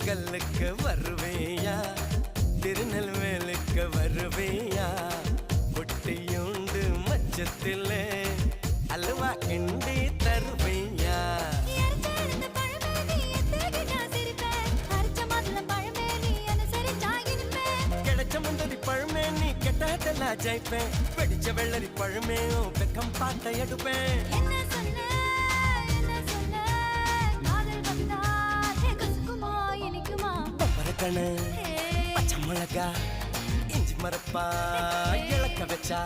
திண்டுக்கல்லுக்கு வருவேயா திருநெல்வேலுக்கு வருவேயா பொட்டியுண்டு மச்சத்திலே அல்வா கிண்டி தருவேயா கிடைச்ச முந்தரி பழமே நீ கெட்டதெல்லாம் ஜெயிப்பேன் வெடிச்ச வெள்ளரி பழமே வெக்கம் பார்த்த எடுப்பேன் பச்சை மிளகா இஞ்சி மரப்பா இழக்க வச்சா